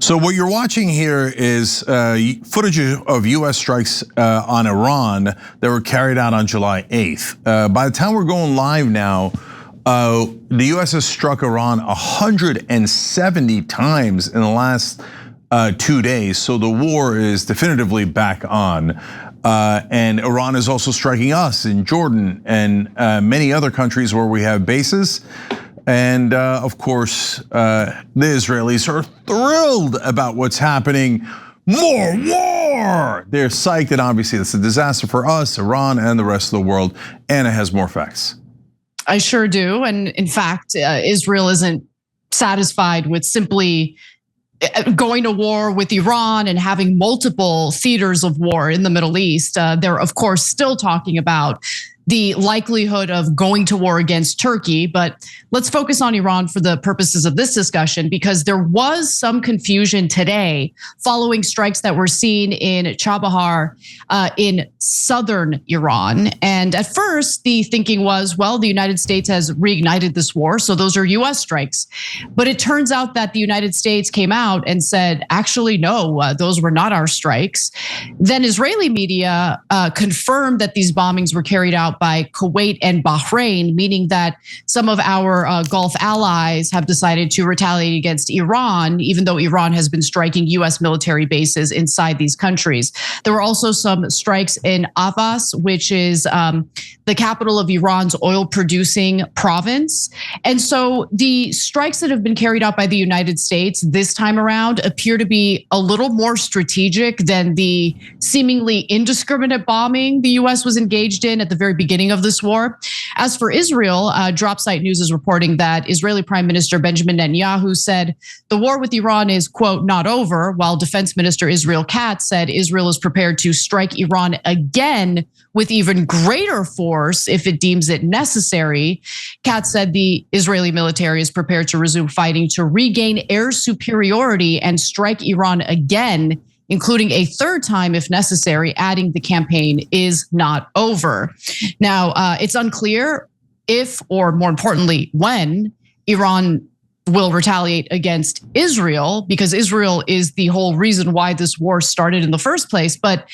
So what you're watching here is footage of U.S. strikes on Iran that were carried out on July 8th. By the time we're going live now, the U.S. has struck Iran 170 times in the last 2 days. So the war is definitively back on. And Iran is also striking us in Jordan and many other countries where we have bases. And of course, the Israelis are thrilled about what's happening. More war! They're psyched, and obviously it's a disaster for us, Iran, and the rest of the world. Anna has more facts. I sure do. And in fact, Israel isn't satisfied with simply going to war with Iran and having multiple theaters of war in the Middle East. They're, of course, still talking about the likelihood of going to war against Turkey. But let's focus on Iran for the purposes of this discussion, because there was some confusion today following strikes that were seen in Chabahar in southern Iran. And at first, the thinking was, well, the United States has reignited this war, so those are US strikes. But it turns out that the United States came out and said, actually, no, those were not our strikes. Then Israeli media confirmed that these bombings were carried out by Kuwait and Bahrain, meaning that some of our Gulf allies have decided to retaliate against Iran, even though Iran has been striking US military bases inside these countries. There were also some strikes in Avas, which is the capital of Iran's oil-producing province. And so the strikes that have been carried out by the United States this time around appear to be a little more strategic than the seemingly indiscriminate bombing the US was engaged in at the very beginning of this war. As for Israel, Dropsite News is reporting that Israeli Prime Minister Benjamin Netanyahu said the war with Iran is, quote, not over, while Defense Minister Israel Katz said Israel is prepared to strike Iran again with even greater force if it deems it necessary. Katz said the Israeli military is prepared to resume fighting to regain air superiority and strike Iran again, including a third time if necessary, adding the campaign is not over. Now, it's unclear if, or more importantly, when Iran will retaliate against Israel, because Israel is the whole reason why this war started in the first place. But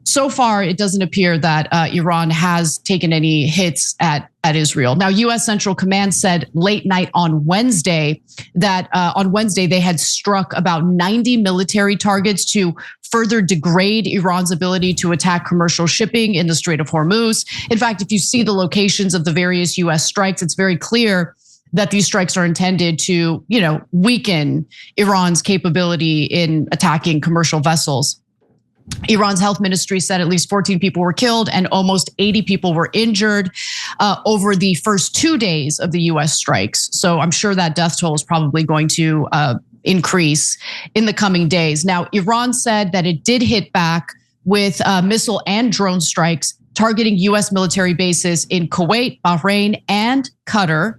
so far, it doesn't appear that Iran has taken any hits at Israel. Now, US Central Command said late night on Wednesday that on Wednesday they had struck about 90 military targets to further degrade Iran's ability to attack commercial shipping in the Strait of Hormuz. In fact, if you see the locations of the various US strikes, it's very clear that these strikes are intended to, weaken Iran's capability in attacking commercial vessels. Iran's health ministry said at least 14 people were killed and almost 80 people were injured over the first 2 days of the US strikes. So I'm sure that death toll is probably going to increase in the coming days. Now, Iran said that it did hit back with missile and drone strikes targeting US military bases in Kuwait, Bahrain, and Qatar.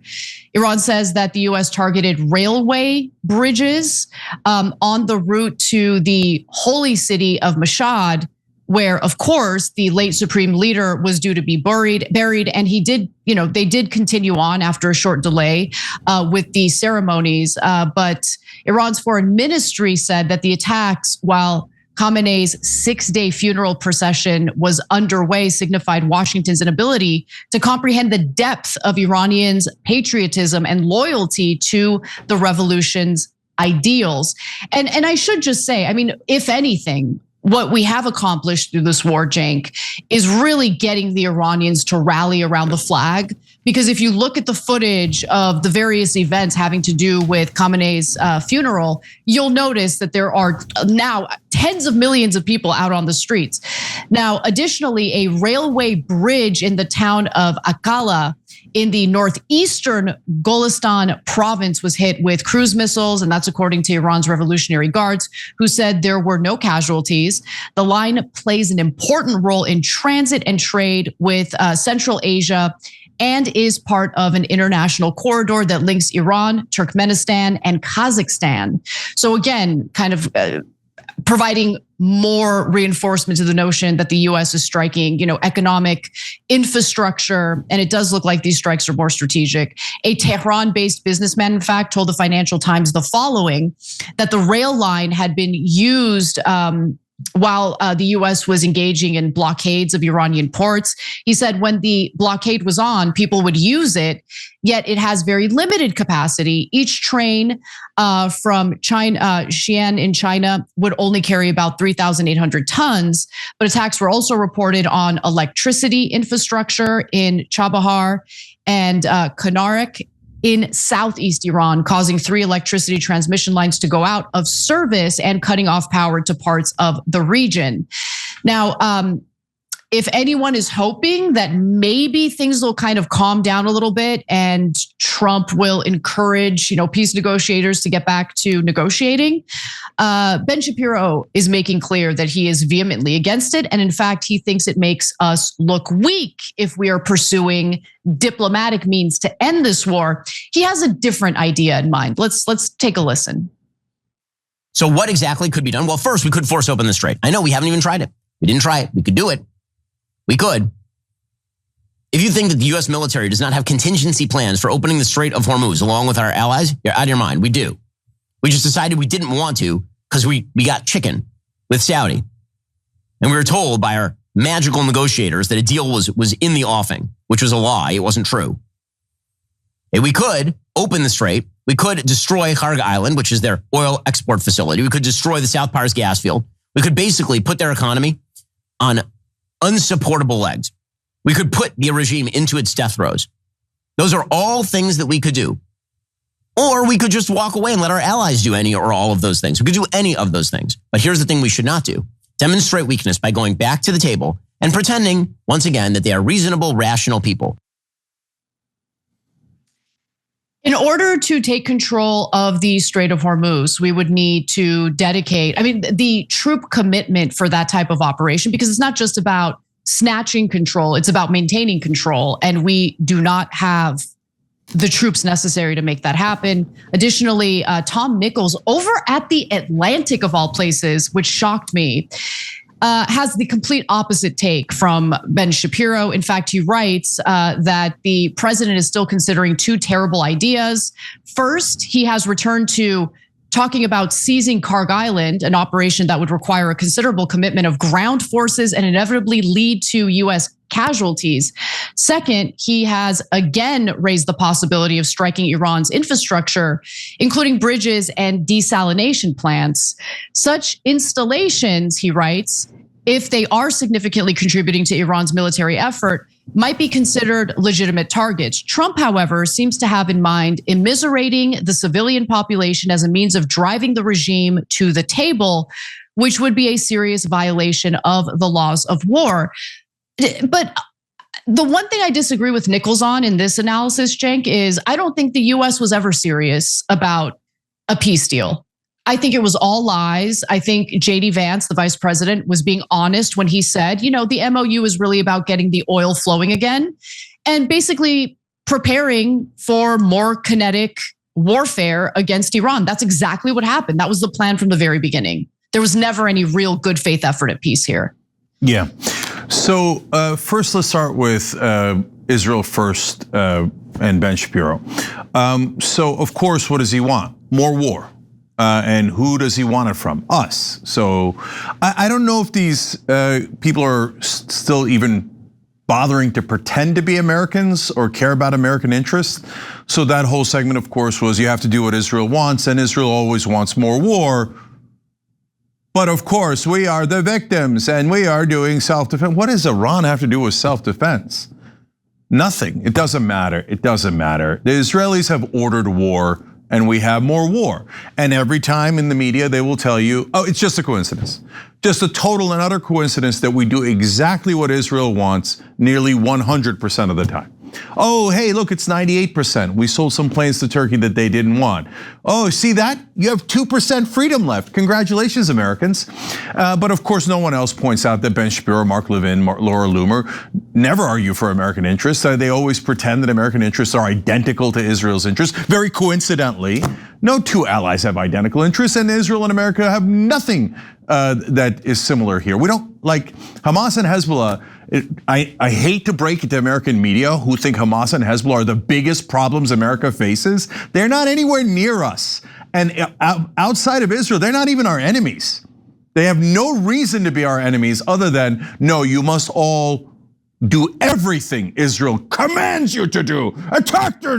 Iran says that the US targeted railway bridges on the route to the holy city of Mashhad, where, of course, the late supreme leader was due to be buried, and he did, they did continue on after a short delay with the ceremonies. But Iran's foreign ministry said that the attacks, while Khamenei's 6-day funeral procession was underway, signified Washington's inability to comprehend the depth of Iranians' patriotism and loyalty to the revolution's ideals. And I should just say, if anything, what we have accomplished through this war, Cenk, is really getting the Iranians to rally around the flag. Because if you look at the footage of the various events having to do with Khamenei's funeral, you'll notice that there are now tens of millions of people out on the streets. Now, additionally, a railway bridge in the town of Akala in the northeastern Golestan province was hit with cruise missiles, and that's according to Iran's Revolutionary Guards, who said there were no casualties. The line plays an important role in transit and trade with Central Asia and is part of an international corridor that links Iran, Turkmenistan, and Kazakhstan. So again, kind of providing more reinforcement to the notion that the US is striking, economic infrastructure. And it does look like these strikes are more strategic. A Tehran-based businessman, in fact, told the Financial Times the following, that the rail line had been used while the US was engaging in blockades of Iranian ports. He said when the blockade was on, people would use it, yet it has very limited capacity. Each train from China, Xi'an in China would only carry about 3,800 tons. But attacks were also reported on electricity infrastructure in Chabahar and Kanarik in southeast Iran, causing 3 electricity transmission lines to go out of service and cutting off power to parts of the region. Now, if anyone is hoping that maybe things will kind of calm down a little bit and Trump will encourage, peace negotiators to get back to negotiating, Ben Shapiro is making clear that he is vehemently against it. And in fact, he thinks it makes us look weak if we are pursuing diplomatic means to end this war. He has a different idea in mind. Let's take a listen. So what exactly could be done? Well, first, we could force open the strait. I know we haven't even tried it. We didn't try it. We could do it. We could. If you think that the US military does not have contingency plans for opening the Strait of Hormuz along with our allies, you're out of your mind. We do. We just decided we didn't want to because we got chicken with Saudi. And we were told by our magical negotiators that a deal was in the offing, which was a lie. It wasn't true. And we could open the strait. We could destroy Kharg Island, which is their oil export facility. We could destroy the South Pars gas field. We could basically put their economy on unsupportable legs. We could put the regime into its death throes. Those are all things that we could do. Or we could just walk away and let our allies do any or all of those things. We could do any of those things. But here's the thing we should not do. Demonstrate weakness by going back to the table and pretending, once again, that they are reasonable, rational people. In order to take control of the Strait of Hormuz, we would need to dedicate, the troop commitment for that type of operation, because it's not just about snatching control, it's about maintaining control. And we do not have the troops necessary to make that happen. Additionally, Tom Nichols over at The Atlantic, of all places, which shocked me, has the complete opposite take from Ben Shapiro. In fact, he writes that the president is still considering 2 terrible ideas. First, he has returned to talking about seizing Kharg Island, an operation that would require a considerable commitment of ground forces and inevitably lead to US casualties. Second, he has again raised the possibility of striking Iran's infrastructure, including bridges and desalination plants. Such installations, he writes, if they are significantly contributing to Iran's military effort, might be considered legitimate targets. Trump, however, seems to have in mind immiserating the civilian population as a means of driving the regime to the table, which would be a serious violation of the laws of war. But the one thing I disagree with Nichols on in this analysis, Cenk, is I don't think the US was ever serious about a peace deal. I think it was all lies. I think JD Vance, the vice president, was being honest when he said, the MOU is really about getting the oil flowing again and basically preparing for more kinetic warfare against Iran. That's exactly what happened. That was the plan from the very beginning. There was never any real good faith effort at peace here. Yeah. So first, let's start with Israel first and Ben Shapiro. So of course, what does he want? More war. And who does he want it from? Us. So I don't know if these people are still even bothering to pretend to be Americans or care about American interests. So that whole segment, of course, was you have to do what Israel wants, and Israel always wants more war. But of course, we are the victims and we are doing self-defense. What does Iran have to do with self-defense? Nothing. It doesn't matter. It doesn't matter. The Israelis have ordered war and we have more war. And every time in the media, they will tell you, oh, it's just a coincidence. Just a total and utter coincidence that we do exactly what Israel wants nearly 100% of the time. Oh, hey, look, it's 98%. We sold some planes to Turkey that they didn't want. Oh, see that? You have 2% freedom left. Congratulations, Americans. But of course, no one else points out that Ben Shapiro, Mark Levin, Laura Loomer never argue for American interests. They always pretend that American interests are identical to Israel's interests. Very coincidentally, no two allies have identical interests, and Israel and America have nothing that is similar here. We don't like Hamas and Hezbollah. I hate to break it to American media who think Hamas and Hezbollah are the biggest problems America faces. They're not anywhere near us. And outside of Israel, they're not even our enemies. They have no reason to be our enemies other than, no, you must all do everything Israel commands you to do. Attack their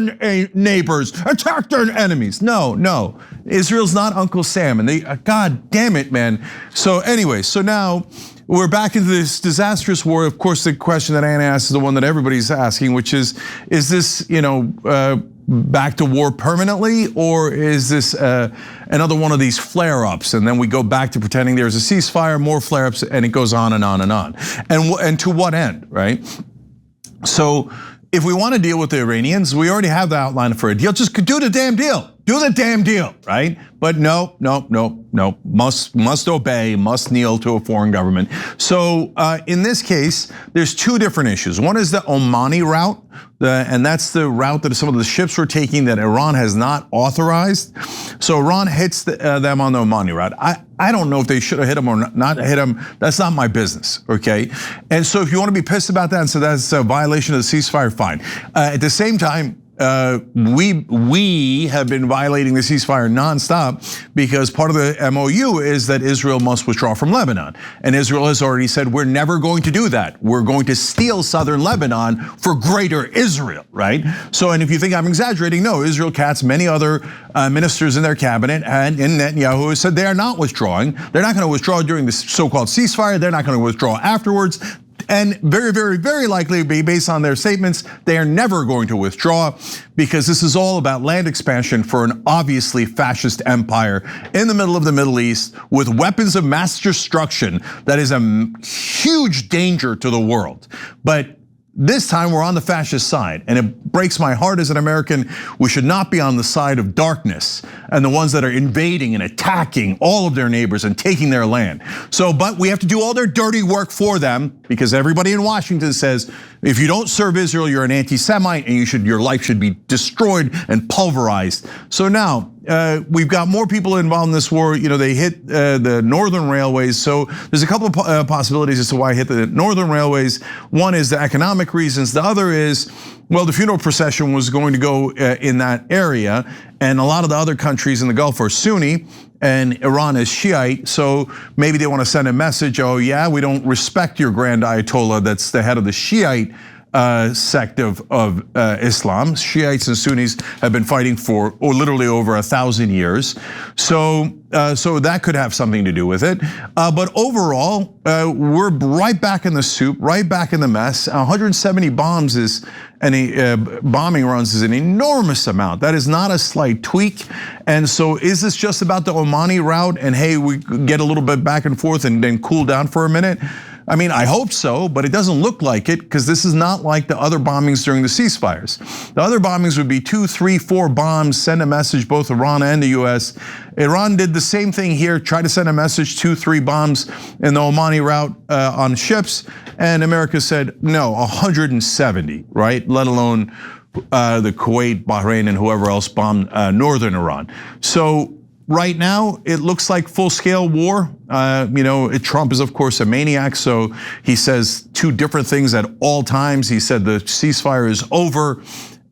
neighbors, attack their enemies. No, Israel's not Uncle Sam, and God damn it, man. So anyway, so now we're back into this disastrous war. Of course, the question that Anna asked is the one that everybody's asking, which is this, back to war permanently, or is this another one of these flare-ups? And then we go back to pretending there's a ceasefire, more flare-ups, and it goes on and on and on. And to what end, right? So if we want to deal with the Iranians, we already have the outline for a deal. Just do the damn deal. Do the damn deal, right? But no. Must obey, must kneel to a foreign government. So in this case, there's two different issues. One is the Omani route, and that's the route that some of the ships were taking that Iran has not authorized. So Iran hits them on the Omani route. I don't know if they should have hit them or not hit them. That's not my business, okay? And so if you want to be pissed about that and so that's a violation of the ceasefire, fine. At the same time, we have been violating the ceasefire nonstop because part of the MOU is that Israel must withdraw from Lebanon. And Israel has already said, we're never going to do that. We're going to steal southern Lebanon for greater Israel, right? So, and if you think I'm exaggerating, no, Israel Katz, many other ministers in their cabinet and in Netanyahu said they are not withdrawing. They're not going to withdraw during the so-called ceasefire. They're not going to withdraw afterwards. And very, very, very likely, based on their statements, they are never going to withdraw because this is all about land expansion for an obviously fascist empire in the middle of the Middle East with weapons of mass destruction that is a huge danger to the world. But this time we're on the fascist side, and it breaks my heart as an American. We should not be on the side of darkness and the ones that are invading and attacking all of their neighbors and taking their land. So, but we have to do all their dirty work for them because everybody in Washington says, if you don't serve Israel, you're an anti-Semite and your life should be destroyed and pulverized. So now, we've got more people involved in this war. They hit the northern railways. So there's a couple of possibilities as to why I hit the northern railways. One is the economic reasons. The other is, well, the funeral procession was going to go in that area. And a lot of the other countries in the Gulf are Sunni and Iran is Shiite. So maybe they want to send a message, oh yeah, we don't respect your grand Ayatollah that's the head of the Shiite sect of Islam. Shiites and Sunnis have been fighting for literally over 1,000 years. So that could have something to do with it. But overall, we're right back in the soup, right back in the mess. 170 bombs bombing runs is an enormous amount. That is not a slight tweak. And so is this just about the Omani route? And hey, we get a little bit back and forth and then cool down for a minute? I mean, I hope so, but it doesn't look like it because this is not like the other bombings during the ceasefires. The other bombings would be 2, 3, 4 bombs, send a message, both Iran and the US. Iran did the same thing here, try to send a message, 2, 3 bombs in the Omani route on ships. And America said, no, 170, right? Let alone the Kuwait, Bahrain, and whoever else bombed northern Iran. So right now, it looks like full-scale war. Trump is of course a maniac, so he says 2 different things at all times. He said the ceasefire is over,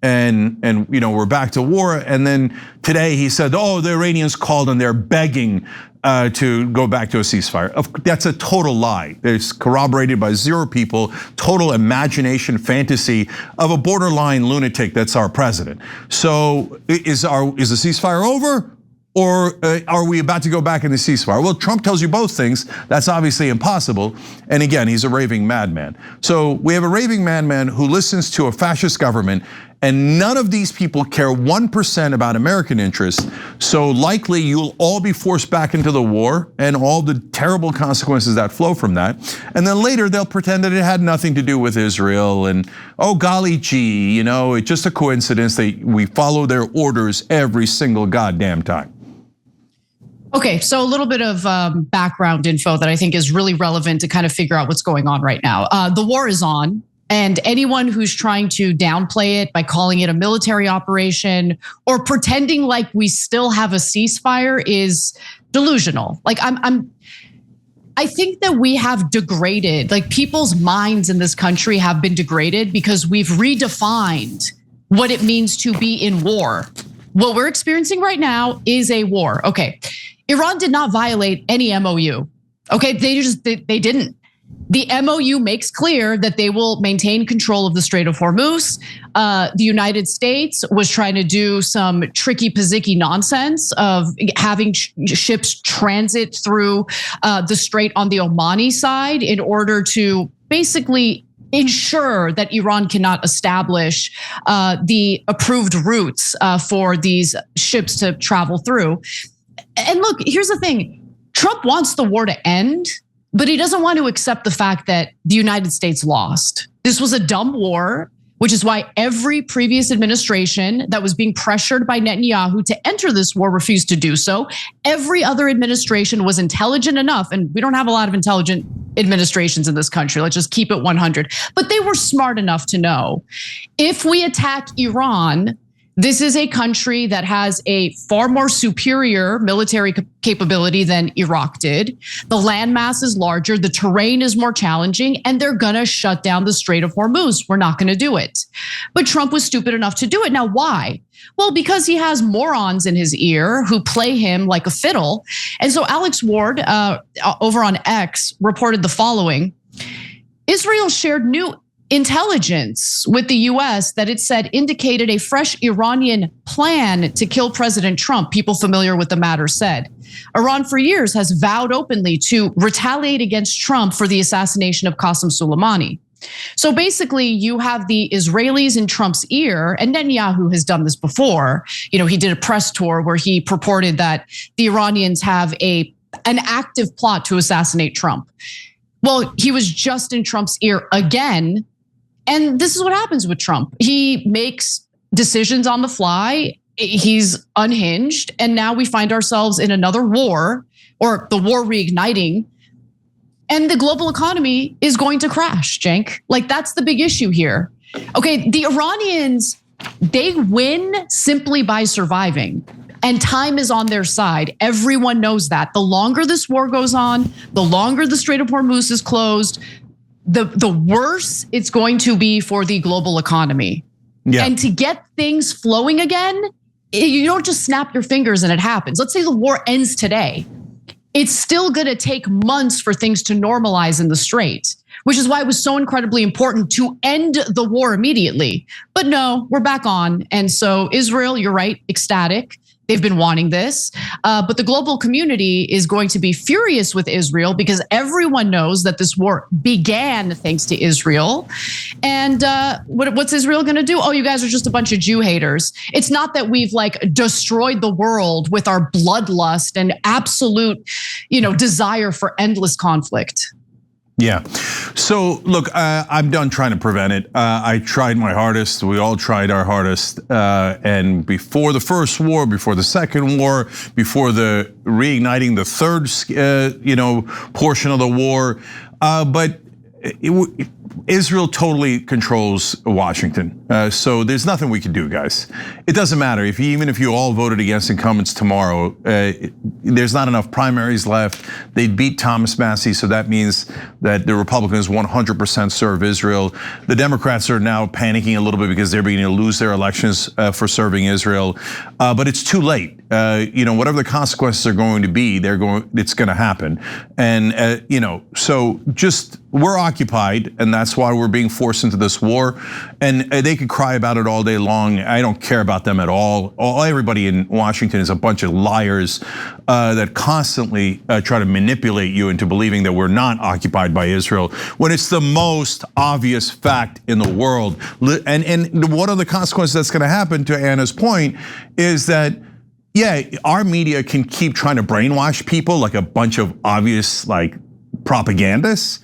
and we're back to war. And then today he said, oh, the Iranians called and they're begging to go back to a ceasefire. That's a total lie. It's corroborated by 0 people. Total imagination, fantasy of a borderline lunatic that's our president. So is the ceasefire over? Or are we about to go back in the ceasefire? Well, Trump tells you both things. That's obviously impossible. And again, he's a raving madman. So we have a raving madman who listens to a fascist government And none of these people care 1% about American interests. So likely you'll all be forced back into the war and all the terrible consequences that flow from that. And then later they'll pretend that it had nothing to do with Israel and, oh golly gee, it's just a coincidence that we follow their orders every single goddamn time. Okay, so a little bit of background info that I think is really relevant to kind of figure out what's going on right now. The war is on, and anyone who's trying to downplay it by calling it a military operation or pretending like we still have a ceasefire is delusional. Like I think that we have degraded, like people's minds in this country have been degraded because we've redefined what it means to be in war. What we're experiencing right now is a war. Okay. Iran did not violate any MOU. Okay, they didn't. The MOU makes clear that they will maintain control of the Strait of Hormuz. The United States was trying to do some tricky pizzicky nonsense of having ships transit through the strait on the Omani side in order to basically ensure that Iran cannot establish the approved routes for these ships to travel through. And look, here's the thing. Trump wants the war to end, but he doesn't want to accept the fact that the United States lost. This was a dumb war, which is why every previous administration that was being pressured by Netanyahu to enter this war refused to do so. Every other administration was intelligent enough, and we don't have a lot of intelligent administrations in this country. Let's just keep it 100. But they were smart enough to know if we attack Iran, this is a country that has a far more superior military capability than Iraq did. The landmass is larger, the terrain is more challenging, and they're gonna shut down the Strait of Hormuz. We're not gonna do it. But Trump was stupid enough to do it. Now, why? Well, because he has morons in his ear who play him like a fiddle. And so Alex Ward over on X reported the following. Israel shared new intelligence with the US that it said indicated a fresh Iranian plan to kill President Trump. People familiar with the matter said. Iran for years has vowed openly to retaliate against Trump for the assassination of Qasem Soleimani. So basically, you have the Israelis in Trump's ear, and Netanyahu has done this before. He did a press tour where he purported that the Iranians have an active plot to assassinate Trump. Well, he was just in Trump's ear again. And this is what happens with Trump. He makes decisions on the fly. He's unhinged. And now we find ourselves in another war, or the war reigniting. And the global economy is going to crash, Cenk. Like, that's the big issue here. Okay, the Iranians, they win simply by surviving. And time is on their side. Everyone knows that. The longer this war goes on, the longer the Strait of Hormuz is closed, the worse it's going to be for the global economy. Yeah. And to get things flowing again, you don't just snap your fingers and it happens. Let's say the war ends today. It's still gonna take months for things to normalize in the Strait, which is why it was so incredibly important to end the war immediately. But no, we're back on. And so Israel, you're right, ecstatic. They've been wanting this, but the global community is going to be furious with Israel because everyone knows that this war began thanks to Israel. And what's Israel going to do? Oh, you guys are just a bunch of Jew haters. It's not that we've destroyed the world with our bloodlust and absolute, desire for endless conflict. Yeah. So look, I'm done trying to prevent it. I tried my hardest. We all tried our hardest. And before the first war, before the second war, before the reigniting the third, portion of the war, but Israel totally controls Washington. So there's nothing we can do, guys. It doesn't matter even if you all voted against incumbents tomorrow, there's not enough primaries left. They'd beat Thomas Massie, so that means that the Republicans 100% serve Israel. The Democrats are now panicking a little bit because they're beginning to lose their elections for serving Israel. But it's too late. Whatever the consequences are going to be, it's going to happen. And so just we're occupied, and that's why we're being forced into this war. And they could cry about it all day long. I don't care about them at all. Everybody in Washington is a bunch of liars that constantly try to manipulate you into believing that we're not occupied by Israel, when it's the most obvious fact in the world. And one of the consequences that's gonna happen, to Anna's point, is that, yeah, our media can keep trying to brainwash people like a bunch of obvious like propagandists,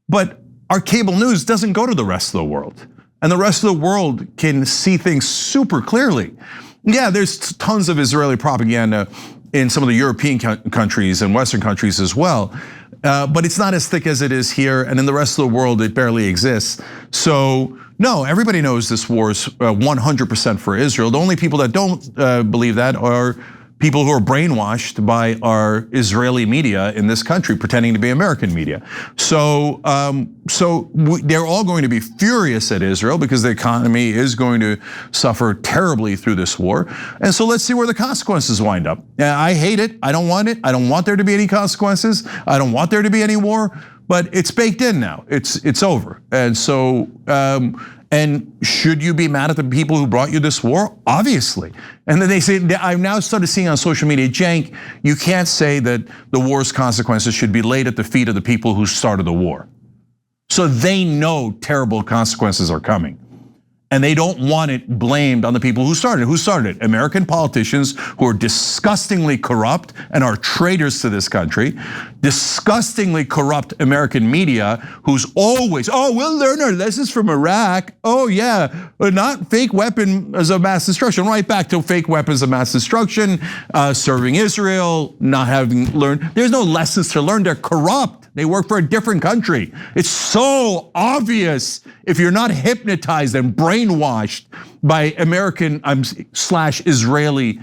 but our cable news doesn't go to the rest of the world. And the rest of the world can see things super clearly. Yeah, there's tons of Israeli propaganda in some of the European countries and Western countries as well. But it's not as thick as it is here, and in the rest of the world, it barely exists. So no, everybody knows this war is 100% for Israel. The only people that don't believe that are people who are brainwashed by our Israeli media in this country, pretending to be American media. So, they're all going to be furious at Israel because the economy is going to suffer terribly through this war. And so let's see where the consequences wind up. I hate it. I don't want it. I don't want there to be any consequences. I don't want there to be any war. But it's baked in now. It's over. And so, and should you be mad at the people who brought you this war? Obviously. And then they say, I've now started seeing on social media, Cenk, you can't say that the war's consequences should be laid at the feet of the people who started the war. So they know terrible consequences are coming. And they don't want it blamed on the people who started it. Who started it? American politicians who are disgustingly corrupt and are traitors to this country. Disgustingly corrupt American media who's always, we'll learn our lessons from Iraq. Oh yeah, not fake weapons of mass destruction. Right back to fake weapons of mass destruction, serving Israel, not having learned. There's no lessons to learn, they're corrupt. They work for a different country. It's so obvious if you're not hypnotized and brainwashed by American / Israeli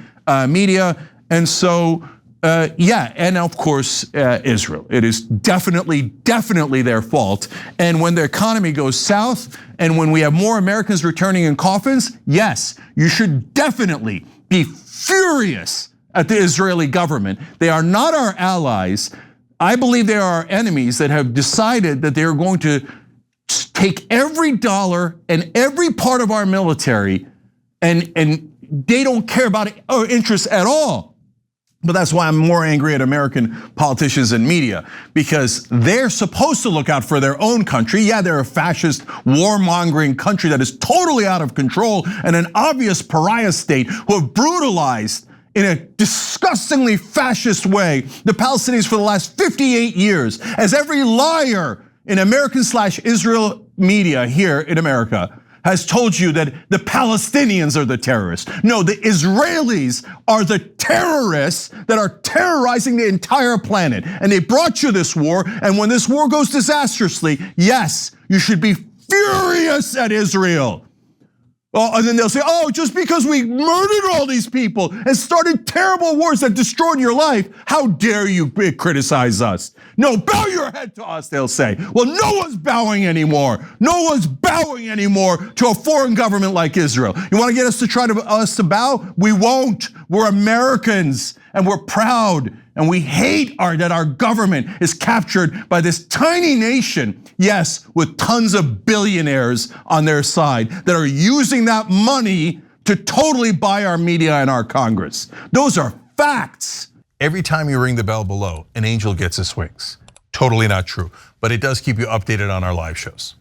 media. And so, yeah, and of course, Israel. It is definitely their fault. And when the economy goes south and when we have more Americans returning in coffins, yes, you should definitely be furious at the Israeli government. They are not our allies. I believe they are our enemies that have decided that they are going to take every dollar and every part of our military, and they don't care about our interests at all. But that's why I'm more angry at American politicians and media, because they're supposed to look out for their own country. Yeah, they're a fascist, warmongering country that is totally out of control and an obvious pariah state who have brutalized in a disgustingly fascist way the Palestinians for the last 58 years. As every liar in American / Israel media here in America has told you that the Palestinians are the terrorists. No, the Israelis are the terrorists that are terrorizing the entire planet. And they brought you this war, and when this war goes disastrously, yes, you should be furious at Israel. And then they'll say, just because we murdered all these people and started terrible wars that destroyed your life, how dare you criticize us? No, bow your head to us, they'll say. Well, no one's bowing anymore. No one's bowing anymore to a foreign government like Israel. You want to get us to bow? We won't. We're Americans and we're proud. And we hate that our government is captured by this tiny nation, yes, with tons of billionaires on their side that are using that money to totally buy our media and our Congress. Those are facts. Every time you ring the bell below, an angel gets his wings. Totally not true, but it does keep you updated on our live shows.